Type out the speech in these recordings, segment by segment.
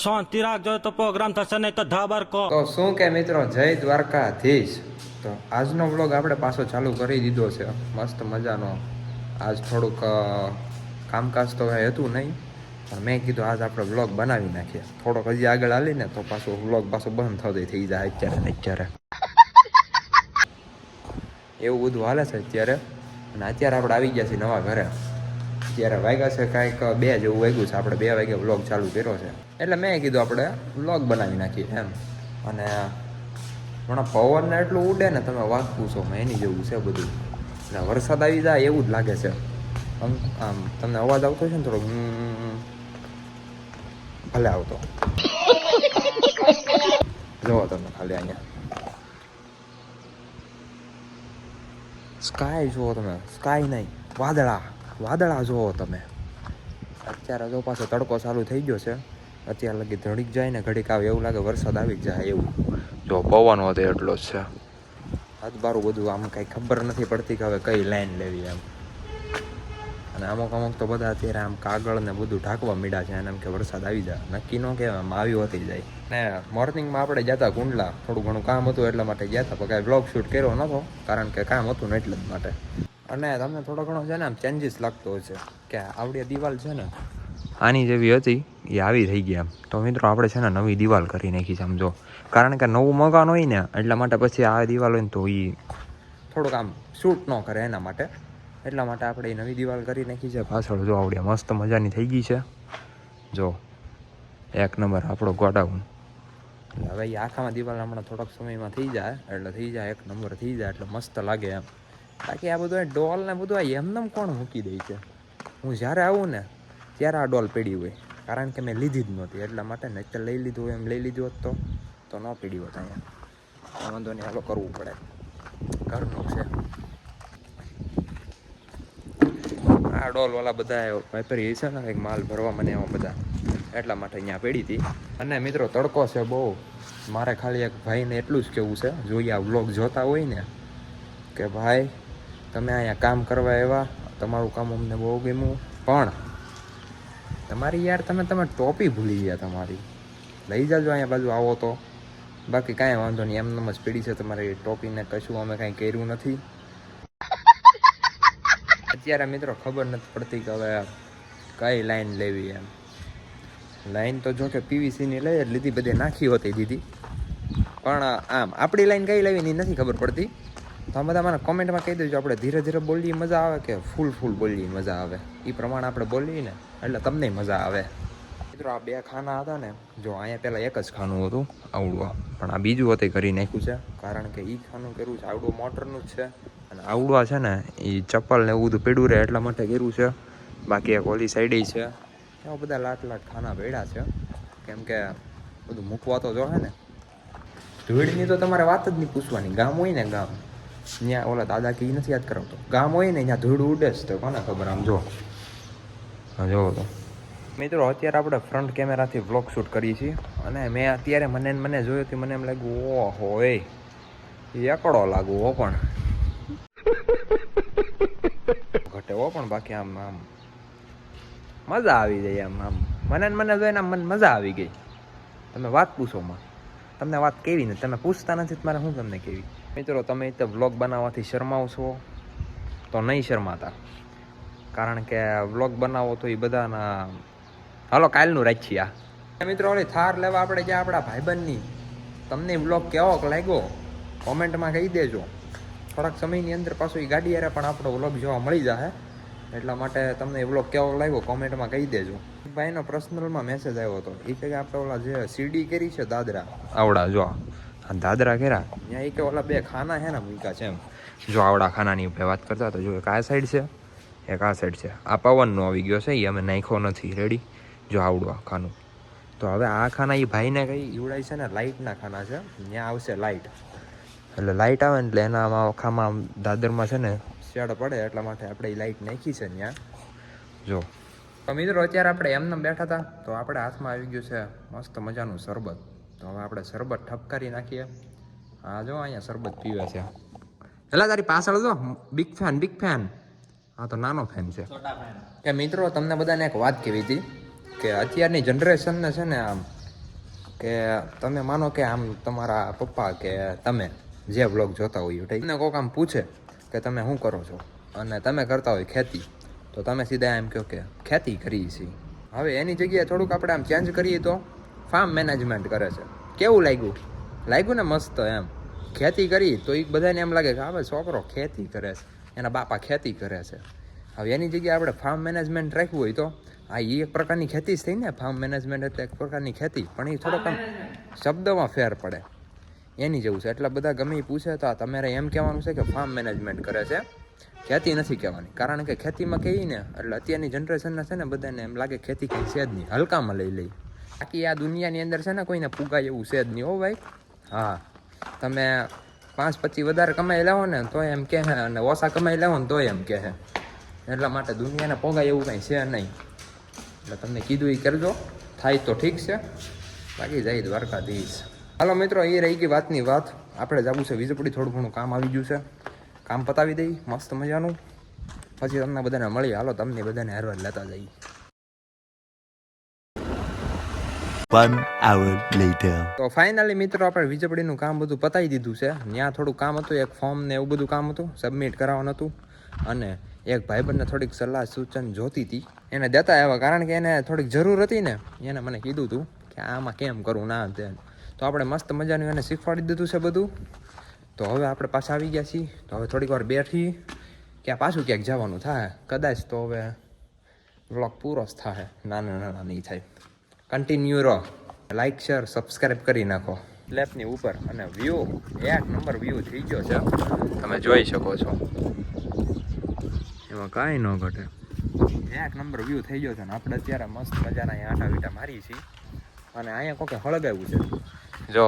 શાંતિ રાખજો તો પ્રોગ્રામ થશે નહીં તો ધાબર કો. તો શું કે મિત્રો, જય દ્વારકાધીશ. તો આજનો વ્લોગ આપણે પાછો ચાલુ કરી દીધો છે, મસ્ત મજાનો. આજ થોડુંક કામકાજ તો કાંઈ હતું નહીં, પણ મેં કીધું આજ આપણે વ્લોગ બનાવી નાખીએ. થોડોક હજી આગળ હાલીને તો પાછો વ્લોગ પાછો બંધ થઈ જાય અત્યારે એવું બધું હાલે છે અત્યારે. અને અત્યારે આપણે આવી ગયા છીએ નવા ઘરે. અત્યારે વાગ્યા છે કાંઈક 2 જેવું વાગ્યું છે. આપણે 2 વાગે વ્લોગ ચાલુ કર્યો છે, એટલે મેં કીધું આપણે વ્લોગ બનાવી નાખીએ એમ. અને હમણાં પવનને એટલું ઉડે ને, તમે વાત પૂછો એની જેવું છે બધું. એટલે વરસાદ આવી જાય એવું જ લાગે છે. આમ તમને અવાજ આવતો છે ને થોડો ભલે આવતો જોવો તમે ખાલી અહીંયા સ્કાય જુઓ તમે, સ્કાય નહીં, વાદળા જુઓ તમે. અત્યારે જો પાછો તડકો ચાલુ થઈ ગયો છે. અત્યારે લગી ધડીક જાય ને ઘડીક આવે એવું લાગે વરસાદ આવી જાય એવું. જો પવન વધે એટલો જ છે. હાથબારું બધું આમ કંઈ ખબર નથી પડતી કે હવે કઈ લાઈન લેવી એમ. અને અમુક તો બધા અત્યારે આમ કાગળ ને બધું ઢાંકવા મીડા છે એને એમ કે વરસાદ આવી જાય. નક્કી ન કહેવાય, આમ આવી હોતી જાય. ને મોર્નિંગમાં આપણે જતા કુંડલા, થોડું ઘણું કામ હતું એટલા માટે ગયા હતા, પણ કાંઈ બ્લોગ શૂટ કર્યો નહોતો કારણ કે કામ હતું ને એટલે જ માટે. અને તમને થોડો ઘણો છે ને આમ ચેન્જીસ લાગતો હોય છે કે આવડી દિવાલ છે ને આની જેવી હતી એ આવી થઈ ગઈ એમ. તો મિત્રો આપણે છે ને નવી દિવાલ કરી નાખી છે આમ જો, કારણ કે નવું મકાન હોય ને એટલા માટે પછી આ દિવાલ હોય ને તો એ થોડુંક આમ શૂટ ન કરે એના માટે. એટલા માટે આપણે એ નવી દિવાલ કરી નાખી છે. પાછળ જો આવડે મસ્ત મજાની થઈ ગઈ છે. જો 1 નંબર આપણો ગોડાઉન. એટલે હવે એ આખામાં દિવાલ હમણાં થોડાક સમયમાં થઈ જાય, 1 નંબર થઈ જાય એટલે મસ્ત લાગે એમ. બાકી આ બધું ડોલ ને બધું આ એમનેમ કોણ મૂકી દે છે? હું જ્યારે આવું ને ત્યારે આ ડોલ પડી હોય, કારણ કે મેં લીધી જ નહોતી એટલા માટે. ને અત્યારે લઈ લીધું એમ લઈ લીધું હોત તો ન પડી હોત અહીંયા. વાંધો નહીં, હાલો કરવું પડે, ઘરનું છે. આ ડોલવાળા બધા વેપારી છે ને કંઈક માલ ભરવા મને એવા બધા, એટલા માટે અહીંયા પડી હતી. અને મિત્રો તડકો છે બહુ. મારે ખાલી એક ભાઈને એટલું જ કહેવું છે, જોઈએ આ વ્લોગ જોતા હોય ને, કે ભાઈ તમે અહીંયા કામ કરવા આવ્યા, તમારું કામ અમને બહુ ગમ્યું, પણ તમારી યાર તમે ટોપી ભૂલી ગયા તમારી. લઈ જાજો અહીંયા બાજુ આવો તો. બાકી કાંઈ વાંધો નહીં, એમનેમ જ પડી છે તમારી ટોપીને, કશું અમે કાંઈ કર્યું નથી. અત્યારે મિત્રો ખબર નથી પડતી કે હવે કઈ લાઈન લેવી એમ. લાઈન તો જો કે પીવીસીની લઈ જ લીધી, બધે નાખી હોતી દીધી, પણ આમ આપણી લાઈન કઈ લેવી એ નથી ખબર પડતી. તો આ બધા મને કોમેન્ટમાં કહી દેજો, આપણે ધીરે ધીરે બોલીએ મજા આવે કે ફૂલ બોલીએ મજા આવે. એ પ્રમાણે આપણે બોલીએ ને એટલે તમને મજા આવે. મિત્રો આ 2 ખાના હતા ને, જો અહીંયા પહેલાં એક જ ખાનું હતું આવડું, પણ આ બીજું હતું કરી નાખ્યું છે, કારણ કે એ ખાનું કર્યું છે આવડું મોટરનું જ છે. અને આવડું છે ને એ ચપ્પલ ને એવું બધું પડ્યું રહે એટલા માટે કર્યું છે. બાકી એક ઓલી સાઈડે છે, એવા બધા લાટ ખાના પડ્યા છે, કેમ કે બધું મૂકવા તો જોહે ને. ધૂળની તો તમારે વાત જ નહીં પૂછવાની. ગામ હોય ને ગામ, ત્યાં ઓલા દાદા કે નથી યાદ કરાવતો, ગામ હોય ને ત્યાં ધૂળ ઉડે જ તો કોને ખબર. આમ જો જોવો તો મિત્રો અત્યારે આપણે ફ્રન્ટ કેમેરાથી વ્લોગ શૂટ કરીએ છીએ. અને મેં અત્યારે મને જોયું હતી, મને એમ લાગ્યું ઓહો એ એકડો લાગુ હો, પણ ઘટે હો, પણ બાકી આમ મજા આવી જાય આમ મને જોઈને આમ મજા આવી ગઈ. તમે વાત પૂછો માં, તમને વાત કેવી ને તમે પૂછતા નથી, મારે હું તમને કેવી. મિત્રો તમે તો વ્લોગ બનાવવાથી શરમાવ છો તો નહીં શરમાતા, કારણ કે વ્લોગ બનાવો તો એ બધાના. હાલો કાલનું રાખીએ આ મિત્રો. ઓલી થાર લેવા આપણે જ્યાં આપણા ભાઈબંધની, તમને વ્લોગ કેવો લાગ્યો કોમેન્ટમાં કહી દેજો. થોડાક સમયની અંદર પાછું એ ગાડી યારે પણ આપણો વ્લોગ જોવા મળી જશે, એટલા માટે તમને એ વ્લોગ કેવો લાગ્યો કોમેન્ટમાં કહી દેજો. ભાઈનો પર્સનલમાં મેસેજ આવ્યો હતો, એ કે આપણે ઓલા જે સીડી કરી છે દાદરા આવડા, જો આ દાદરા કર્યા ત્યાં એ કે ઓલા 2 ખાના છે ને મૂક્યા છે એમ. જો આવડા ખાનાની આપણે વાત કરતા તો જો એક આ સાઈડ છે, એક આ સાઈડ છે. આ પવનનો આવી ગયો છે, એ અમે નાખ્યો નથી. રેડી, જો આવડું આ ખાનું. તો હવે આ ખાના એ ભાઈને કઈ ઈવડાય છે ને લાઇટના ખાના છે, ત્યાં આવશે લાઇટ. એટલે લાઇટ આવે ને એટલે એના ખામાં દાદરમાં છે ને શેડ પડે, એટલા માટે આપણે એ લાઇટ નાખી છે ત્યાં. જો તો મિત્રો અત્યારે આપણે એમને બેઠા હતા, તો આપણે હાથમાં આવી ગયું છે મસ્ત મજાનું શરબત. તો હવે આપણે શરબત ઠપકારી નાખીએ. હા જો અહીંયા શરબત પીવે છે. એટલે તારી પાછળ જો બિગ ફેન. હા તો નાનો ફેન છે. કે મિત્રો તમને બધાને એક વાત કહેવી હતી કે અત્યારની જનરેશનને છે ને આમ કે તમે માનો કે આમ તમારા પપ્પા કે તમે જે વ્લોગ જોતા હોય તમને કોઈક આમ પૂછે કે તમે શું કરો છો અને તમે કરતા હોય ખેતી, તો તમે સીધા એમ કહો કે ખેતી કરીએ છીએ. હવે એની જગ્યાએ થોડુંક આપણે આમ ચેન્જ કરીએ તો ફાર્મ મેનેજમેન્ટ કરે છે. કેવું લાગ્યું ને મસ્ત એમ. ખેતી કરી તો એ બધાને એમ લાગે કે હવે છોકરો ખેતી કરે છે, એના બાપા ખેતી કરે છે. હવે એની જગ્યાએ આપણે ફાર્મ મેનેજમેન્ટ રાખવું હોય તો આ એ એક પ્રકારની ખેતી જ થઈ ને. ફાર્મ મેનેજમેન્ટ એટલે એક પ્રકારની ખેતી, પણ એ થોડોક આમ શબ્દમાં ફેર પડે એની જેવું છે. એટલે બધા ગમે એ પૂછે તો તમારે એમ કહેવાનું છે કે ફાર્મ મેનેજમેન્ટ કરે છે, ખેતી નથી કહેવાની. કારણ કે ખેતીમાં કહીએ ને એટલે અત્યારની જનરેશનને છે ને બધાને એમ લાગે ખેતી કંઈ છે જ નહીં, હલકામાં લઈ લઈ. બાકી આ દુનિયાની અંદર છે ને કોઈને પુગાય એવું છે જ નહીં. હો ભાઈ, હા, તમે 5-25 વધારે કમાઈ લેવો ને તો એમ કહે, અને ઓછા કમાઈ લેવો ને તો એમ કહે. એટલા માટે દુનિયાને પોગાય એવું કંઈ છે નહીં. એટલે તમને કીધું એ કરજો, થાય તો ઠીક છે, બાકી જાય દ્વારકાધીશ. હાલો મિત્રો, એ રહી ગઈ વાતની વાત. આપણે જવું છે વીજપડી, થોડું ઘણું કામ આવી ગયું છે, કામ પતાવી દઈ મસ્ત મજાનું, પછી તમને બધાને મળી. હાલો તમને બધાને હારવાર લેતા જઈએ. 1 hour later. તો ફાઇનલી મિત્રો આપણે વીજપડીનું કામ બધું પતાવી દીધું છે. ત્યાં થોડું કામ હતું, એક ફોર્મ ને એવું બધું કામ હતું, સબમિટ કરાવવાનું હતું. અને એક ભાઈબંધને થોડીક સલાહ સૂચન જોતી હતી, એને દેતા આવ્યા. કારણ કે એને થોડીક જરૂર હતી ને, એને મને કીધું હતું કે આમાં કેમ કરવું ના તેમ. તો આપણે મસ્ત મજાનું એને શીખવાડી દીધું છે બધું. તો હવે આપણે પાછા આવી ગયા છીએ. તો હવે થોડીક વાર બેઠી ક્યાં પાછું ક્યાંક જવાનું થાય કદાચ. તો હવે વ્લોગ પૂરો જ થાય, નાના નહીં થાય. કન્ટિન્યુ રહો, લાઈક શેર સબસ્ક્રાઈબ કરી નાખો લેપની ઉપર. અને વ્યૂ 1 નંબર વ્યૂ થઈ ગયો છે, તમે જોઈ શકો છો, એમાં કાંઈ ન ઘટે. 1 નંબર વ્યૂ થઈ ગયો છે. ને આપણે અત્યારે મસ્ત મજાના અહીંયા આટા વીટા મારી છીએ. અને અહીંયા કોકે હળગાવ્યું છે, જો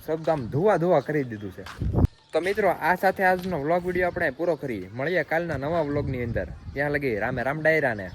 શબ્દ આમ ધુઆ કરી દીધું છે. તો મિત્રો, આ સાથે આજનો વ્લોગ વિડીયો આપણે પૂરો કરીએ. મળીએ કાલના નવા વ્લોગની અંદર. ત્યાં લગી રામે રામ ડાયરાને.